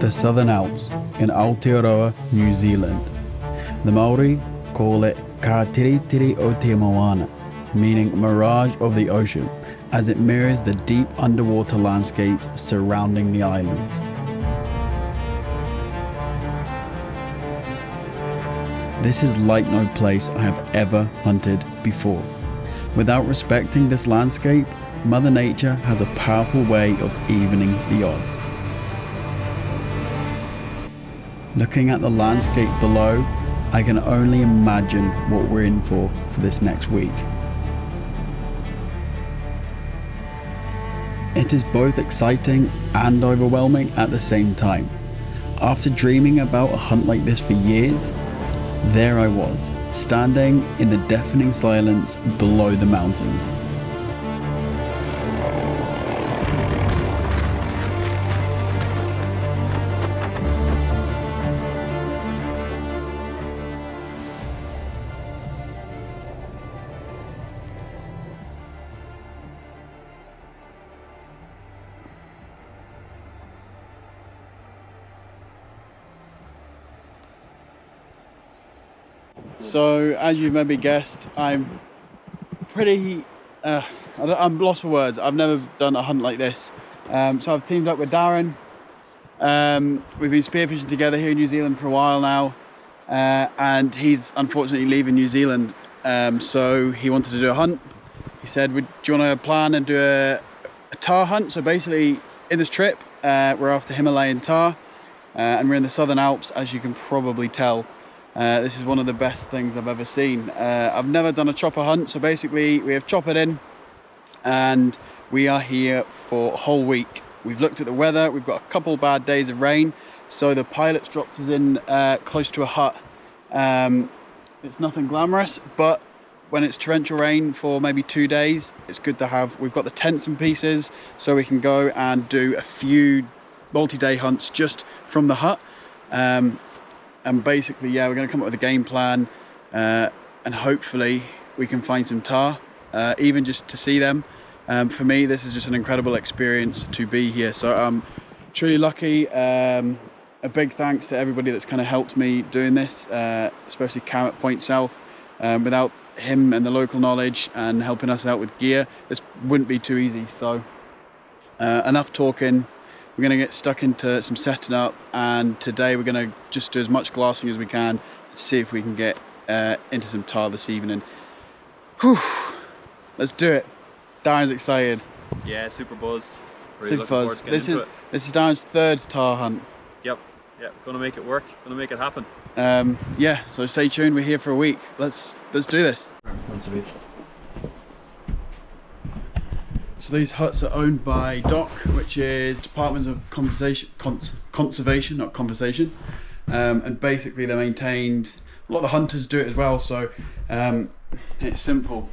The Southern Alps in Aotearoa, New Zealand. The Maori call it Ka Tiritiri o te Moana, meaning mirage of the ocean, as it mirrors the deep underwater landscapes surrounding the islands. This is like no place I have ever hunted before. Without respecting this landscape, Mother Nature has a powerful way of evening the odds. Looking at the landscape below, I can only imagine what we're in for this next week. It is both exciting and overwhelming at the same time. After dreaming about a hunt like this for years, there I was, standing in the deafening silence below the mountains. So, as you've maybe guessed, I'm lost for words. I've never done a hunt like this. So I've teamed up with Darren. We've been spearfishing together here in New Zealand for a while now. And he's unfortunately leaving New Zealand. So he wanted to do a hunt. He said, do you want to plan and do a Tahr hunt? So basically, in this trip, we're after Himalayan Tahr. And we're in the Southern Alps, as you can probably tell. This is one of the best things I've ever seen. I've never done a chopper hunt, so basically we have choppered in and we are here for a whole week. We've looked at the weather, we've got a couple bad days of rain, so the pilot's dropped us in close to a hut. It's nothing glamorous, but when it's torrential rain for maybe 2 days, it's good to have. We've got the tents in pieces, so we can go and do a few multi-day hunts just from the hut. And basically, yeah, we're going to come up with a game plan and hopefully we can find some tahr, even just to see them. For me, this is just an incredible experience to be here. So I'm truly lucky. A big thanks to everybody that's kind of helped me doing this, especially Cam at Point South. Without him and the local knowledge and helping us out with gear, this wouldn't be too easy. So enough talking. We're going to get stuck into some setting up, and today we're going to just do as much glassing as we can, see if we can get into some tahr this evening. Whew. Let's do it. Darren's excited. Yeah, super buzzed. Really super buzzed. This is Darren's third tahr hunt. Yep, gonna make it work. Gonna make it happen. Yeah, so stay tuned. We're here for a week. Let's do this. So these huts are owned by DOC, which is Department of Conservation, not Conversation. And basically they're maintained, a lot of the hunters do it as well, so it's simple.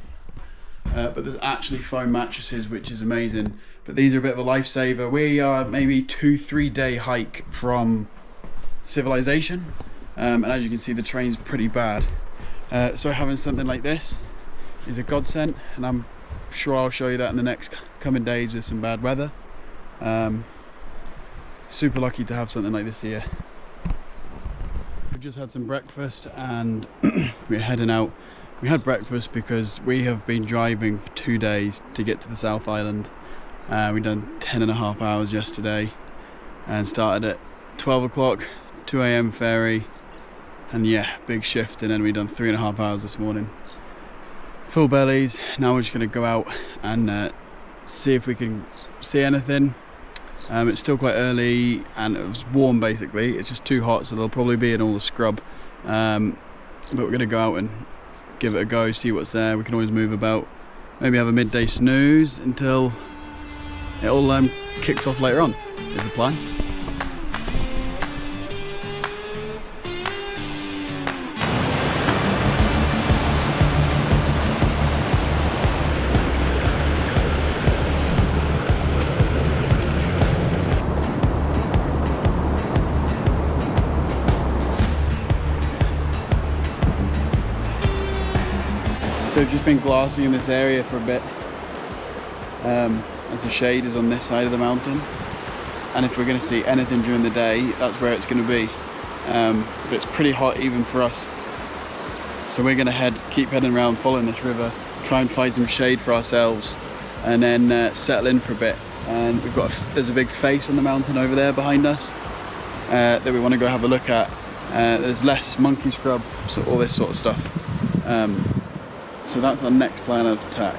But there's actually foam mattresses, which is amazing. But these are a bit of a lifesaver. We are maybe 2-3 day hike from civilization. And as you can see, the terrain's pretty bad. So having something like this is a godsend, and I'm sure I'll show you that in the next coming days with some bad weather. Super lucky to have something like this here. We just had some breakfast and we're heading out. We had breakfast because we have been driving for 2 days to get to the South Island. We've done 10.5 hours yesterday and started at 12 o'clock, 2 AM ferry, and yeah, big shift, and then we've done 3.5 hours this morning. Full bellies. Now we're just going to go out and see if we can see anything. It's still quite early and it was warm basically. It's just too hot, so they'll probably be in all the scrub. But we're going to go out and give it a go, see what's there. We can always move about. Maybe have a midday snooze until it all kicks off later on, is the plan. So we've just been glassing in this area for a bit, as the shade is on this side of the mountain. and if we're going to see anything during the day, that's where it's going to be. But it's pretty hot even for us, so we're going to keep heading around, following this river, try and find some shade for ourselves, and then settle in for a bit. And there's a big face on the mountain over there behind us that we want to go have a look at. There's less monkey scrub, so all this sort of stuff. So that's our next plan of attack.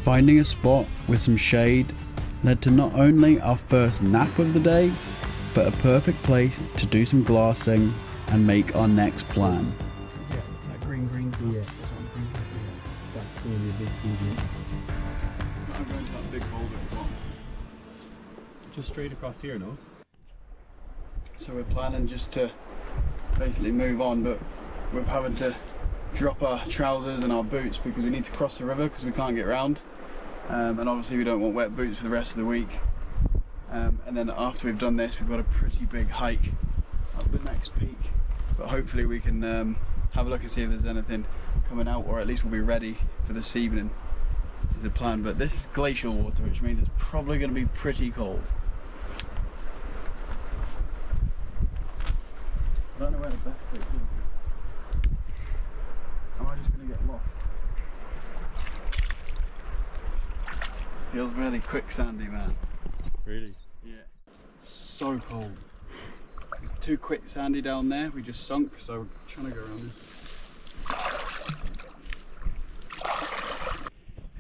Finding a spot with some shade led to not only our first nap of the day, but a perfect place to do some glassing and make our next plan. Yeah, that green stuff. Yeah. That's going to be a big thing. I'm going to that big boulder at the bottom. Just straight across here, no? So we're planning just to basically move on, but we're having to drop our trousers and our boots because we need to cross the river because we can't get round. And obviously we don't want wet boots for the rest of the week. And then after we've done this, we've got a pretty big hike up the next peak. But hopefully we can have a look and see if there's anything coming out, or at least we'll be ready for this evening is the plan. But this is glacial water, which means it's probably going to be pretty cold. I don't know where the best place is. Am I just going to get lost? Feels really quicksandy, man. Really? Yeah. So cold. It's too quicksandy down there. We just sunk, so we're trying to go around this.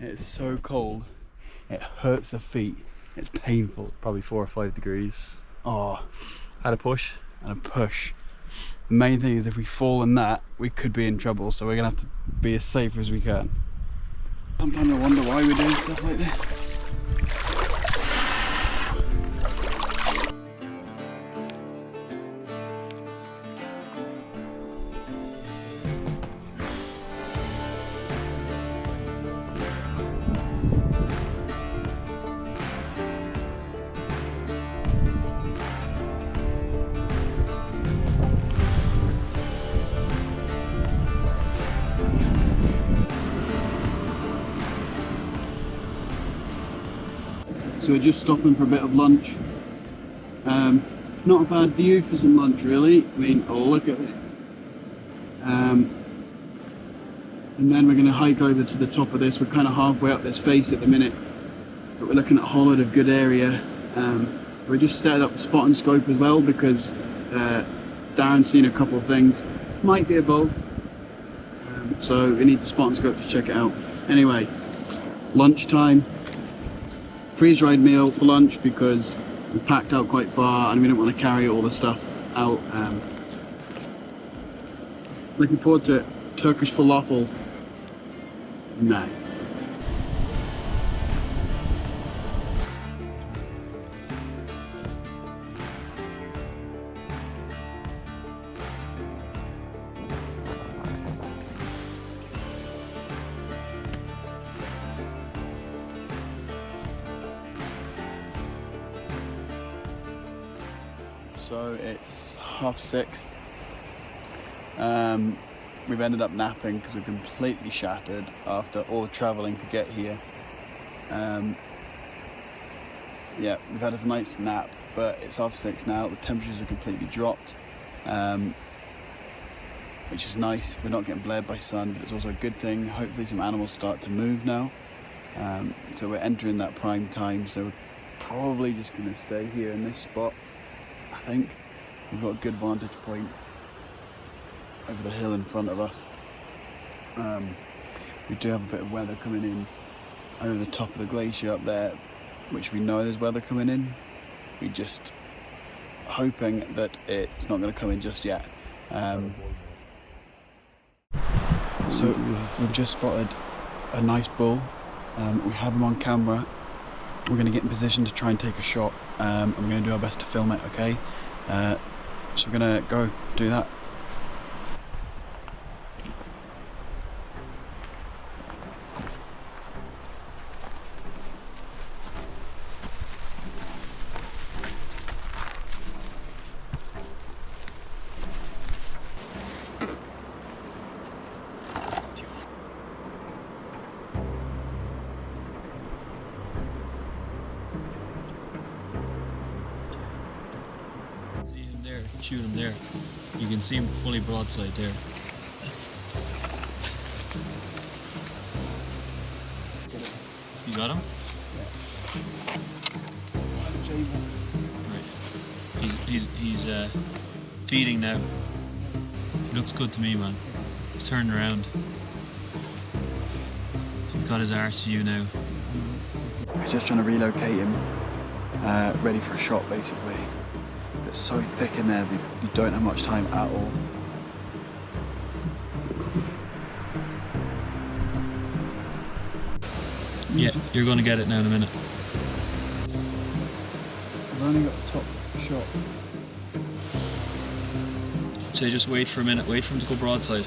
It's so cold. It hurts the feet. It's painful. Probably 4 or 5 degrees. Oh, Had a push. and a push. The main thing is if we fall in that, we could be in trouble, so we're gonna have to be as safe as we can. Sometimes I wonder why we're doing stuff like this. So we're just stopping for a bit of lunch. Not a bad view for some lunch really. I mean, oh look at it. And then we're going to hike over to the top of this. We're kind of halfway up this face at the minute, but we're looking at a whole lot of good area. We're just setting up the spot and scope as well because Darren's seen a couple of things. Might be a bow. So we need the spot and scope to check it out. Anyway, lunchtime. Freeze-dried meal for lunch because we packed out quite far and we don't want to carry all the stuff out. Looking forward to it. Turkish falafel. Nice. So it's 6:30. We've ended up napping because we're completely shattered after all the travelling to get here. Yeah, we've had a nice nap, but it's 6:30 now. The temperatures are completely dropped, which is nice. We're not getting blared by sun, but it's also a good thing. Hopefully some animals start to move now. So we're entering that prime time, so we're probably just going to stay here in this spot. I think we've got a good vantage point over the hill in front of us. We do have a bit of weather coming in over the top of the glacier up there, which we know there's weather coming in. We're just hoping that it's not going to come in just yet. So we've just spotted a nice bull. We have him on camera. We're going to get in position to try and take a shot. I'm going to do our best to film it, okay? So we're going to go do that. shoot him there. You can see him fully broadside there. You got him? Right. He's feeding now. He looks good to me, man. He's turning around. He's got his arse to you now. We're just trying to relocate him, ready for a shot basically. It's so thick in there that you don't have much time at all. Yeah, you're going to get it now in a minute. I've only got the top shot. So just wait for a minute, wait for him to go broadside.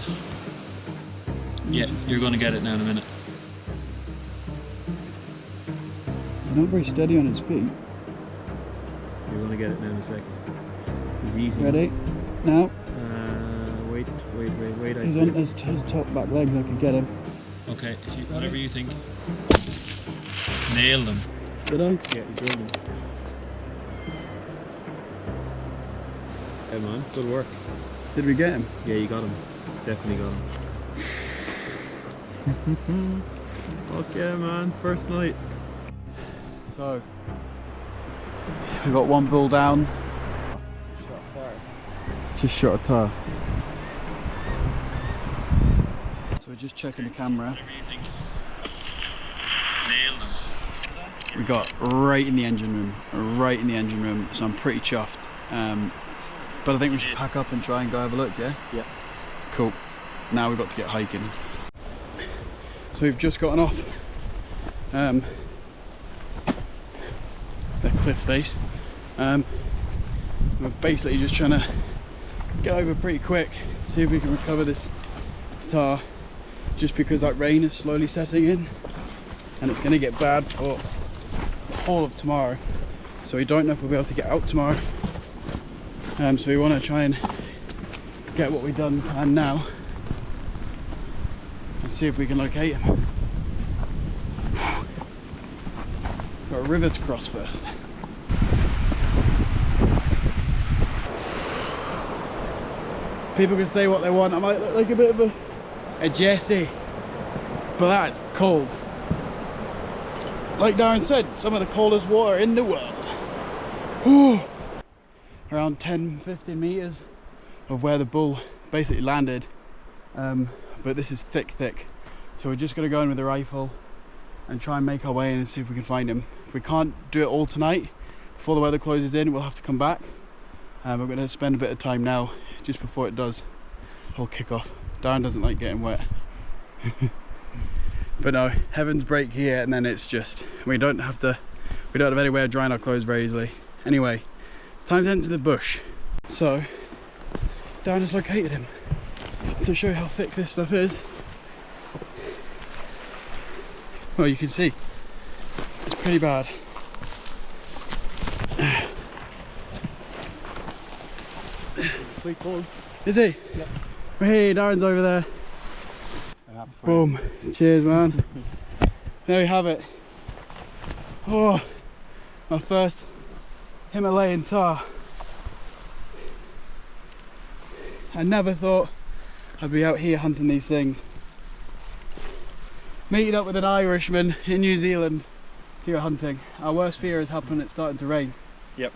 Yeah, you're going to get it now in a minute. He's not very steady on his feet. You're going to get it now in a second. He's eating. Ready? Now. Wait. He's on his top back legs, I could get him. Okay, whatever you think. Nailed him. Did I? Yeah, he's rolling. Hey man, good work. Did we get him? Yeah, you got him. Definitely got him. Fuck yeah, man. First night. So, we got one bull down. Just shot a tar. So we're just checking the camera. Whatever you think. Nailed him. We got right in the engine room, so I'm pretty chuffed. But I think we should pack up and try and go have a look, yeah? Yeah. Cool. Now we've got to get hiking. So we've just gotten off the cliff face. We're basically just trying to get over pretty quick, see if we can recover this tar, just because that rain is slowly setting in and it's going to get bad for the whole of tomorrow. So we don't know if we'll be able to get out tomorrow. So we want to try and get what we've done planned now and see if we can locate him. Got a river to cross first. People can say what they want. I might look like a bit of a Jesse, but that's cold. Like Darren said, some of the coldest water in the world. Whew. Around 10-15 meters of where the bull basically landed, but this is thick. So we're just going to go in with the rifle and try and make our way in and see if we can find him. If we can't do it all tonight before the weather closes in, we'll have to come back. We're going to spend a bit of time now just before it does all kick off. Darren doesn't like getting wet. But no, heavens break here, and then it's just we don't have any way of drying our clothes very easily. Anyway, time to enter the bush. So Darren has located him to show how thick this stuff is. Well, you can see it's pretty bad. Pretty cold. Is he? Yeah. Hey, Darren's over there. Boom. Cheers, man. There we have it. Oh, my first Himalayan Tahr. I never thought I'd be out here hunting these things. Meeting up with an Irishman in New Zealand to go hunting. Our worst fear is happening, it's starting to rain. Yep.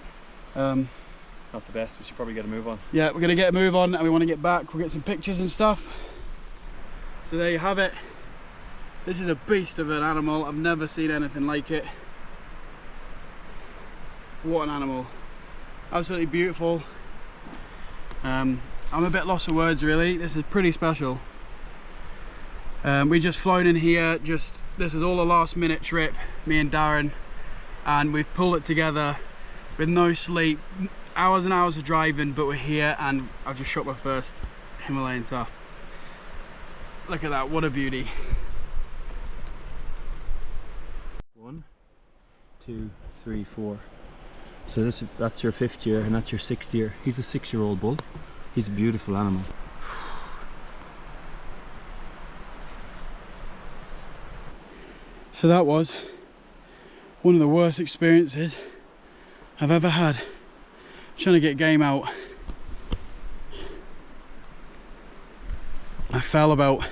Not the best, we should probably get a move on. Yeah, we're gonna get a move on and we want to get back. We'll get some pictures and stuff. So there you have it. This is a beast of an animal. I've never seen anything like it. What an animal. Absolutely beautiful. I'm a bit lost for words really. This is pretty special. We just flown in here, this is all a last minute trip, me and Darren, and we've pulled it together with no sleep, hours and hours of driving, but we're here and I've just shot my first Himalayan Tahr. Look at that, what a beauty. 1, 2, 3, 4. So that's your 5th year and that's your 6th year. He's a 6-year-old bull. He's a beautiful animal. So that was one of the worst experiences I've ever had. Trying to get game out I fell about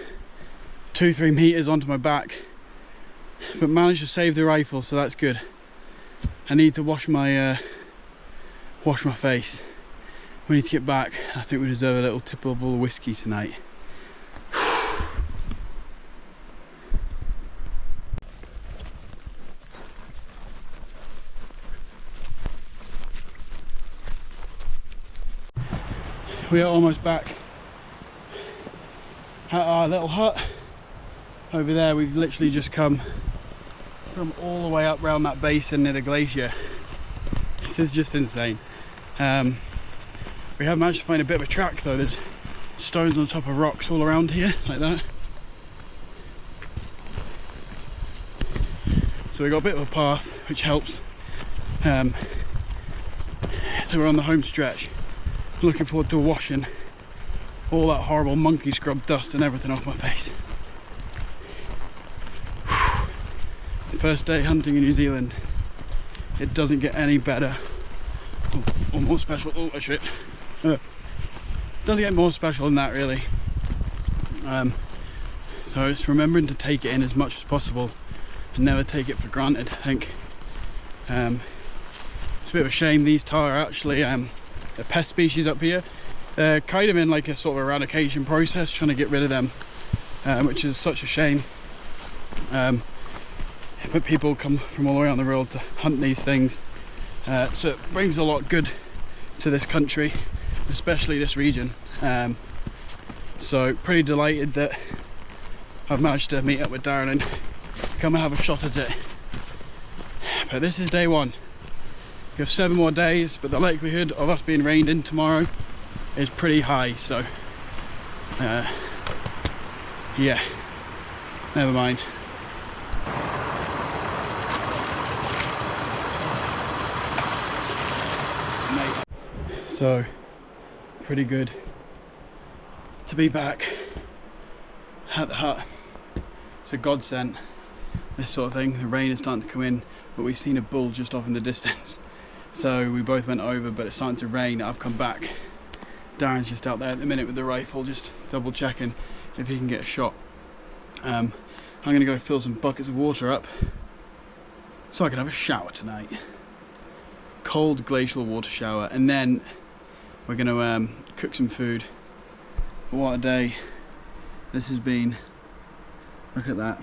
2-3 meters onto my back, but managed to save the rifle, so that's good. I need to wash my face. We need to get back. I think we deserve a little tippable whiskey tonight. We are almost back at our little hut over there. We've literally just come from all the way up around that basin near the glacier. This is just insane. We have managed to find a bit of a track though. There's stones on top of rocks all around here, like that. So we got a bit of a path, which helps. So we're on the home stretch. Looking forward to washing all that horrible monkey scrub dust and everything off my face. First day hunting in New Zealand. It doesn't get any better or more special. Oh shit. Doesn't get more special than that really. So it's remembering to take it in as much as possible and never take it for granted, I think. It's a bit of a shame these tahr are actually a pest species up here. Kind of in like a sort of eradication process, trying to get rid of them, which is such a shame. But people come from all the way around the world to hunt these things, so it brings a lot good to this country, especially this region. So pretty delighted that I've managed to meet up with Darren and come and have a shot at it. But this is day one. We have 7 more days, but the likelihood of us being rained in tomorrow is pretty high, so yeah, never mind. So pretty good to be back at the hut. It's a godsend, this sort of thing. The rain is starting to come in, but we've seen a bull just off in the distance, so we both went over, but it's starting to rain. I've come back. Darren's just out there at the minute with the rifle, just double checking if he can get a shot. I'm gonna go fill some buckets of water up so I can have a shower tonight. Cold glacial water shower, and then we're gonna cook some food. But what a day this has been. Look at that.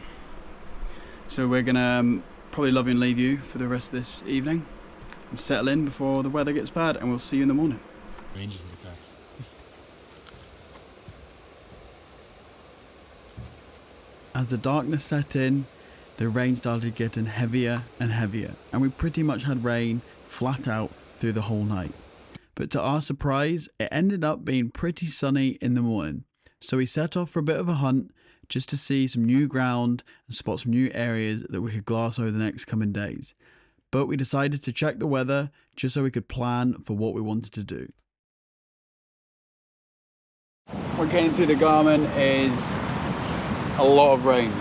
So we're gonna probably love you and leave you for the rest of this evening and settle in before the weather gets bad, and we'll see you in the morning. Rangers in the car. As the darkness set in, the rain started getting heavier and heavier, and we pretty much had rain flat out through the whole night. But to our surprise, it ended up being pretty sunny in the morning. So we set off for a bit of a hunt just to see some new ground and spot some new areas that we could glass over the next coming days. But we decided to check the weather just so we could plan for what we wanted to do. What came through the Garmin is a lot of rain.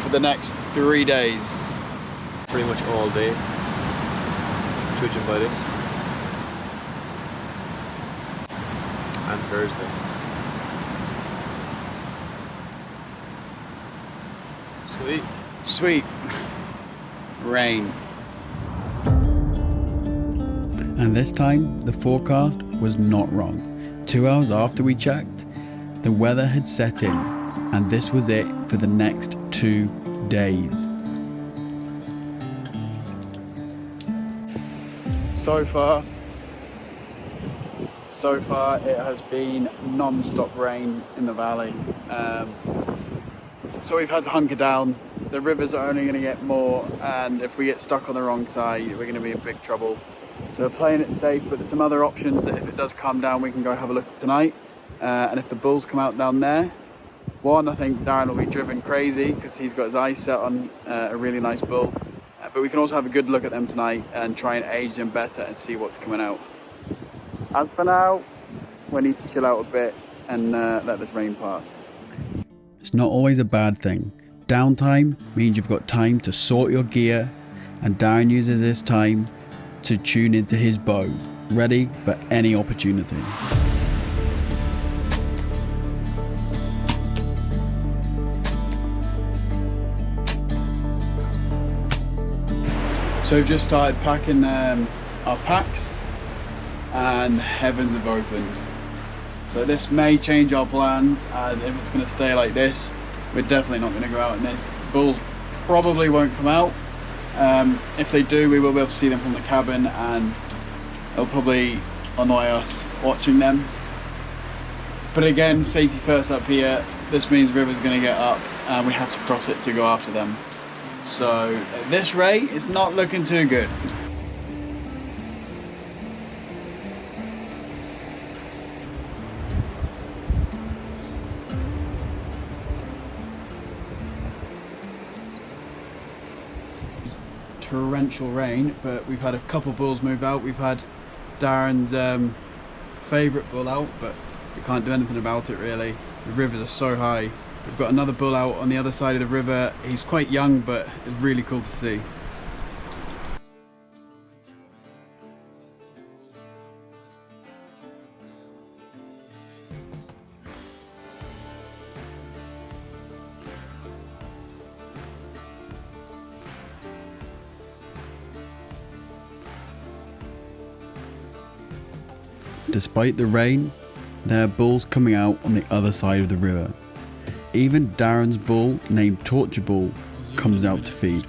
For the next 3 days. Pretty much all day, judging by this. And Thursday. Sweet. Sweet. Rain. And this time, the forecast was not wrong. 2 hours after we checked, the weather had set in, and this was it for the next 2 days. So far it has been non-stop rain in the valley. So we've had to hunker down. The rivers are only going to get more, and if we get stuck on the wrong side, we're going to be in big trouble. So we're playing it safe, but there's some other options that if it does calm down, we can go have a look tonight. And if the bulls come out down there, one, I think Darren will be driven crazy because he's got his eyes set on a really nice bull. But we can also have a good look at them tonight and try and age them better and see what's coming out. As for now, we need to chill out a bit and let this rain pass. It's not always a bad thing. Downtime means you've got time to sort your gear, and Darren uses this time to tune into his bow ready for any opportunity. So we've just started packing our packs and heavens have opened. So this may change our plans, and if it's going to stay like this, we're definitely not going to go out in this. Bulls probably won't come out. If they do, we will be able to see them from the cabin, and it'll probably annoy us watching them. But again, safety first up here. This means the river's going to get up and we have to cross it to go after them. So at this rate, it's not looking too good. Torrential rain, but we've had a couple bulls move out. We've had Darren's favourite bull out, but we can't do anything about it really. The rivers are so high. We've got another bull out on the other side of the river. He's quite young, but it's really cool to see. Despite the rain, there are bulls coming out on the other side of the river. Even Darren's bull, named Torture Bull, comes out to feed.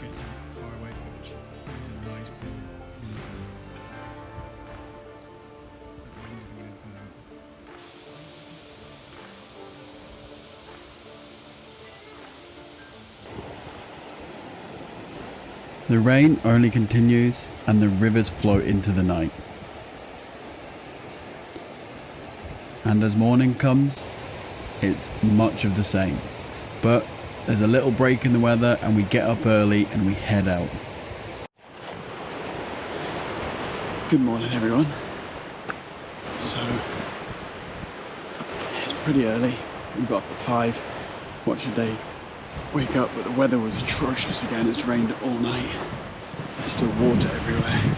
The rain only continues and the rivers flow into the night. And as morning comes, it's much of the same. But there's a little break in the weather and we get up early and we head out. Good morning everyone. So, it's pretty early. We got up at 5, watched the day wake up, but the weather was atrocious again. It's rained all night. There's still water everywhere.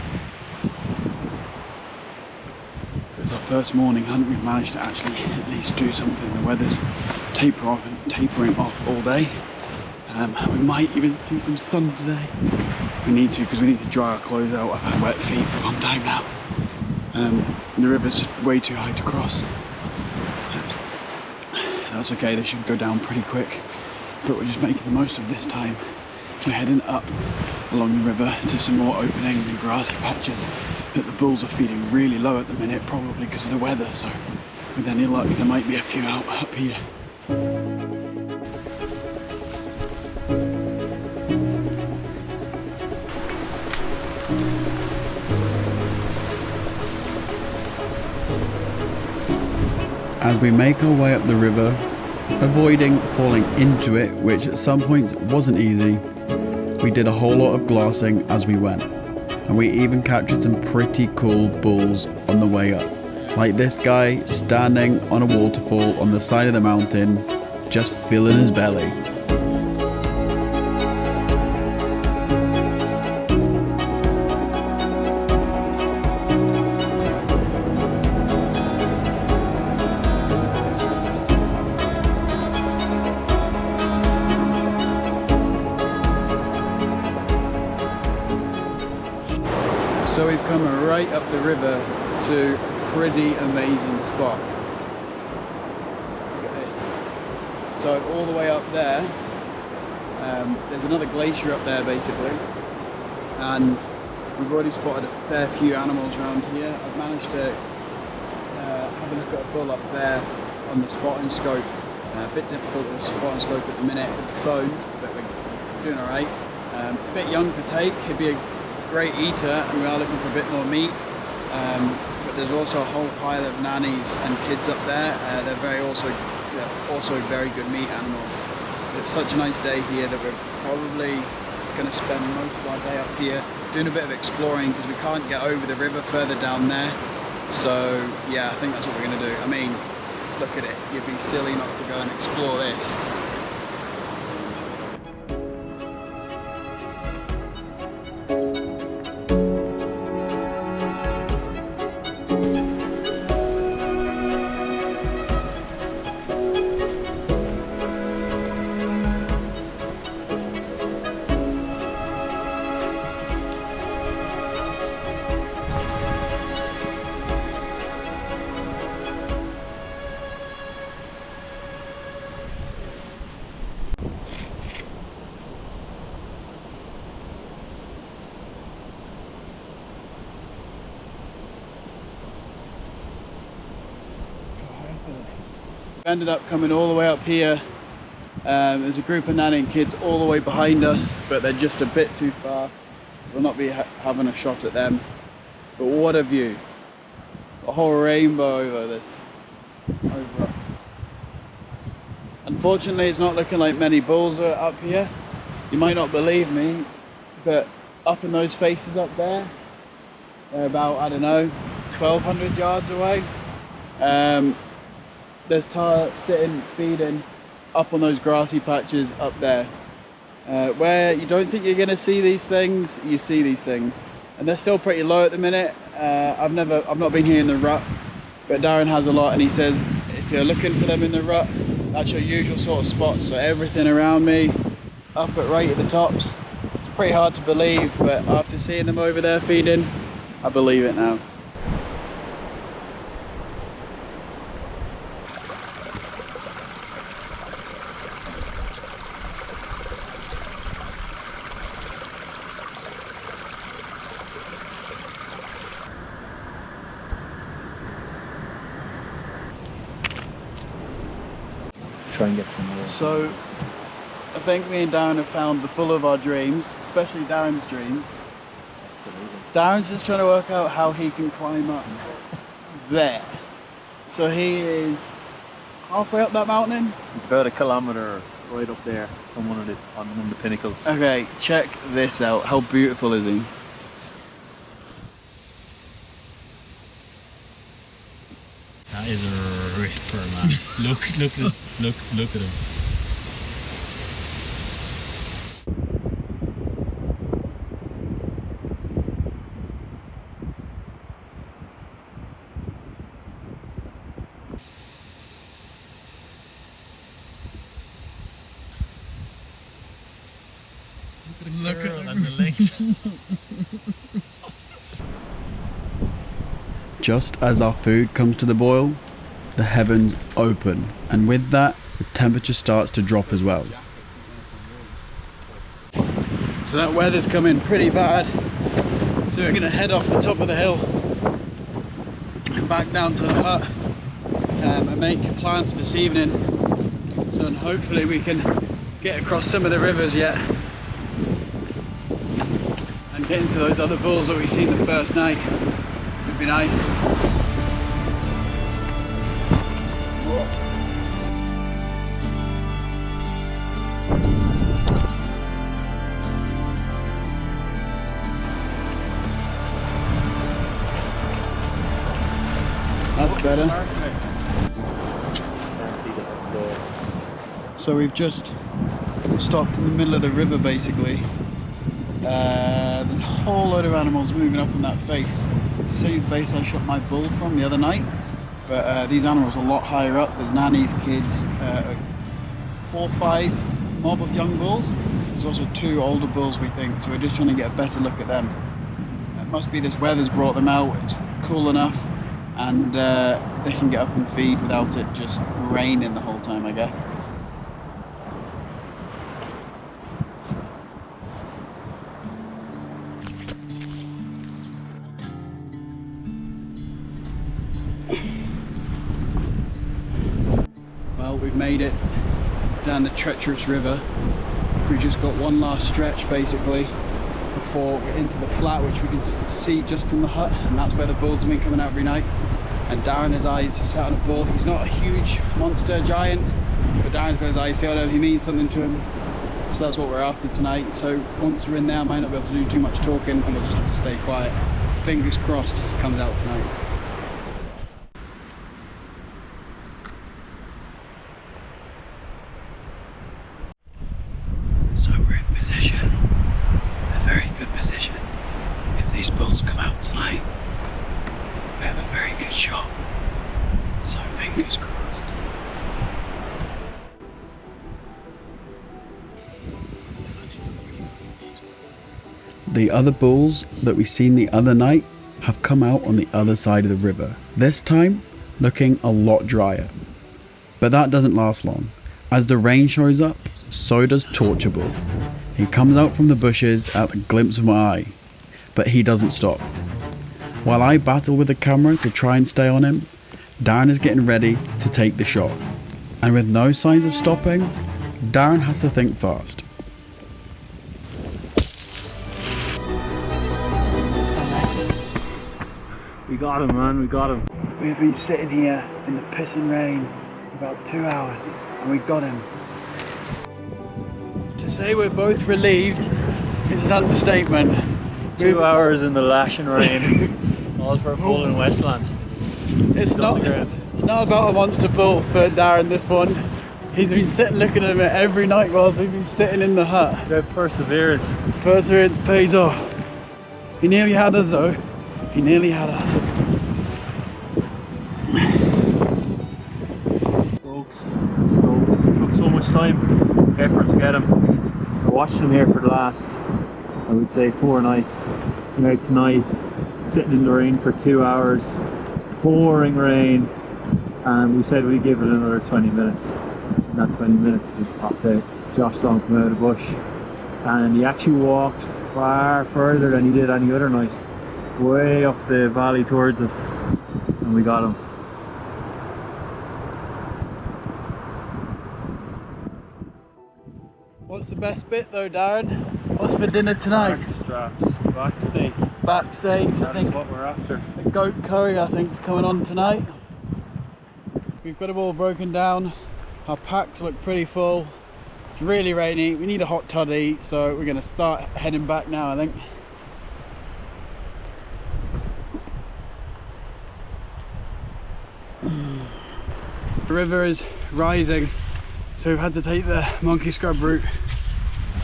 It's our first morning hunt. We've managed to actually at least do something. The weather's tapering off all day. We might even see some sun today. We need to, because we need to dry our clothes out. I've had wet feet for a long time now. The river's way too high to cross. That's okay, they should go down pretty quick. But we're just making the most of this time. We're heading up along the river to some more openings and grassy patches that the bulls are feeding really low at the minute, probably because of the weather. So with any luck, there might be a few out up here. As we make our way up the river, avoiding falling into it, which at some points wasn't easy, we did a whole lot of glassing as we went. And we even captured some pretty cool bulls on the way up. Like this guy standing on a waterfall on the side of the mountain, just filling his belly. So we've come right up the river to a pretty amazing spot. Look at this. So all the way up there, there's another glacier up there basically, and we've already spotted a fair few animals around here. I've managed to have a look at a bull up there on the spotting scope. A bit difficult with the spotting scope at the minute with the phone, but we're doing alright. A bit young to take, he'd be a great eater, and we are looking for a bit more meat, but there's also a whole pile of nannies and kids up there. They're also very good meat animals. It's such a nice day here that we're probably going to spend most of our day up here doing a bit of exploring, because we can't get over the river further down there. So yeah, I think that's what we're going to do. I mean, look at it, you'd be silly not to go and explore this. Ended up coming all the way up here. There's a group of nannying kids all the way behind us, but they're just a bit too far. We'll not be having a shot at them. But what a view. A whole rainbow over us. Unfortunately, it's not looking like many bulls are up here. You might not believe me, but up in those faces up there, they're about, I don't know, 1,200 yards away. There's Tahr sitting, feeding up on those grassy patches up there. Where you don't think you're going to see these things, you see these things. And they're still pretty low at the minute. I've not been here in the rut, but Darren has a lot, and he says if you're looking for them in the rut, that's your usual sort of spot. So everything around me, up at right at the tops. It's pretty hard to believe, but after seeing them over there feeding, I believe it now. Try and get some more. So I think me and Darren have found the bull of our dreams, especially Darren's dreams. Absolutely. Darren's just trying to work out how he can climb up there. So he is halfway up that mountain. It's about a kilometre right up there, on one of the pinnacles. Okay, check this out. How beautiful is he? That is a ripper, man. look at him. Look at the length. Just as our food comes to the boil, the heavens open, and with that, the temperature starts to drop as well. So that weather's coming pretty bad, so we're going to head off the top of the hill and back down to the hut and make a plan for this evening. So hopefully we can get across some of the rivers yet and get into those other bulls that we've seen the first night. Would be nice. That's better. So we've just stopped in the middle of the river basically. There's a whole load of animals moving up on that face. It's the same face I shot my bull from the other night, but these animals are a lot higher up. There's nannies, kids, 4 or 5 mob of young bulls. There's also 2 older bulls we think, so we're just trying to get a better look at them. It must be this weather's brought them out, it's cool enough, and they can get up and feed without it just raining the whole time, I guess. Well, we've made it down the treacherous river. We've just got one last stretch basically before we're into the flat, which we can see just from the hut, and that's where the bulls have been coming out every night. And Darren, his eyes, he sat on a bull. He's not a huge monster giant, but Darren's got his eyes, so I don't know if he means something to him. So that's what we're after tonight. So once we're in there, I might not be able to do too much talking, and we'll just have to stay quiet. Fingers crossed he comes out tonight. So we're in position, a very good position. If these bulls come out tonight, we have a very good shot. So fingers crossed. The other bulls that we seen the other night have come out on the other side of the river, this time looking a lot drier. But that doesn't last long. As the rain shows up, so does Torture Bull. He comes out from the bushes at the glimpse of my eye, but he doesn't stop. While I battle with the camera to try and stay on him, Dan is getting ready to take the shot. And with no signs of stopping, Darren has to think fast. We got him, man, we got him. We've been sitting here in the pissing rain for about 2 hours and we got him. To say we're both relieved is an understatement. 2 hours in the lashing rain, all for a bull in Westland. It's not about a monster bull for Darren, this one. He's been sitting looking at him every night whilst we've been sitting in the hut. It's about perseverance. Perseverance pays off. He nearly had us though. He nearly had us. Stoked. It took so much time, effort to get him. I watched him here for the last, I would say, 4 nights. Came out tonight, sitting in the rain for 2 hours, pouring rain, and we said we'd give it another 20 minutes. In that 20 minutes he just popped out. Josh saw him come out of the bush, and he actually walked far further than he did any other night, way up the valley towards us, and we got him. What's the best bit though, Darren? What's for dinner tonight? Back straps, back steak. Back steak, I That's think. what we're after. A goat curry, I think, is coming on tonight. We've got them all broken down. Our packs look pretty full. It's really rainy. We need a hot toddy, so we're going to start heading back now, I think. The river is rising, so we've had to take the monkey scrub route,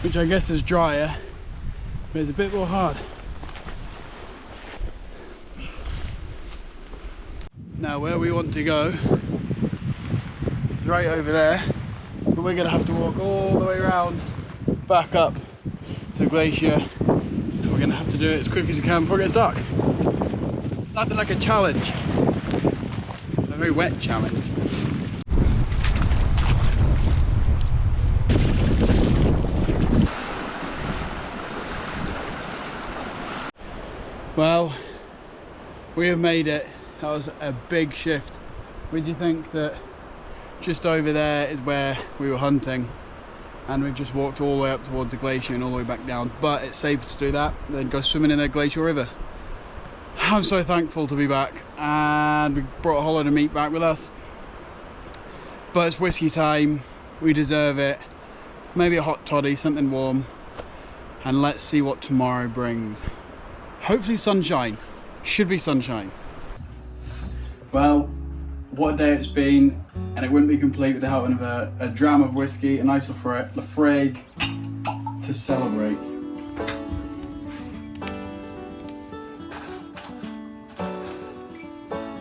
which I guess is drier, but it's a bit more hard. Now where we want to go is right over there, but we're going to have to walk all the way around back up to the glacier. We're going to have to do it as quick as we can before it gets dark. Nothing like a challenge, a very wet challenge. Well, we have made it. That was a big shift. Would you think that just over there is where we were hunting, and we've just walked all the way up towards the glacier and all the way back down, but it's safer to do that than go swimming in a glacial river. I'm so thankful to be back, and we brought a whole load of meat back with us, but it's whiskey time. We deserve it. Maybe a hot toddy, something warm, and let's see what tomorrow brings. Hopefully sunshine. Should be sunshine. Well, what a day it's been, and it wouldn't be complete without having a dram of whiskey, a nice Lafrague to celebrate. Do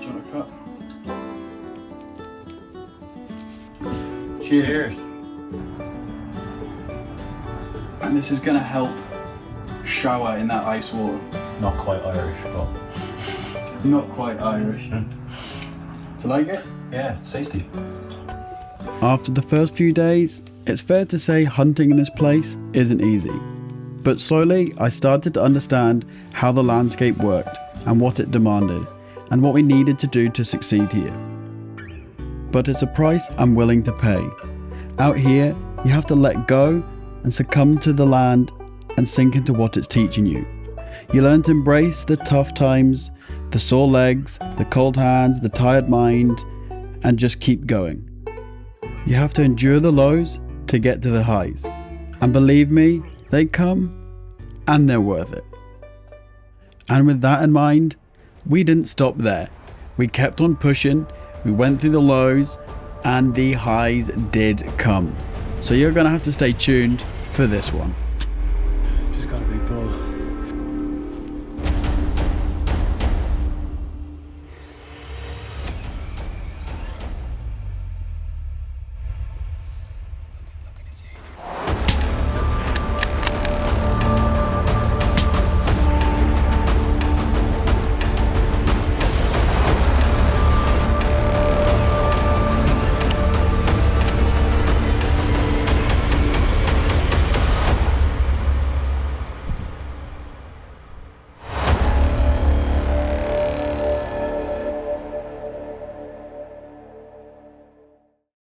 you want a cup? Cheers. And this is going to help shower in that ice water. Not quite Irish, but Not quite Irish. Do you like it? yeah, it's tasty. After the first few days, it's fair to say hunting in this place isn't easy. But slowly, I started to understand how the landscape worked and what it demanded, and what we needed to do to succeed here. But it's a price I'm willing to pay. Out here, you have to let go and succumb to the land and sink into what it's teaching you. You learn to embrace the tough times, the sore legs, the cold hands, the tired mind, and just keep going. You have to endure the lows to get to the highs. And believe me, they come and they're worth it. And with that in mind, we didn't stop there. We kept on pushing, we went through the lows, and the highs did come. So you're gonna have to stay tuned for this one.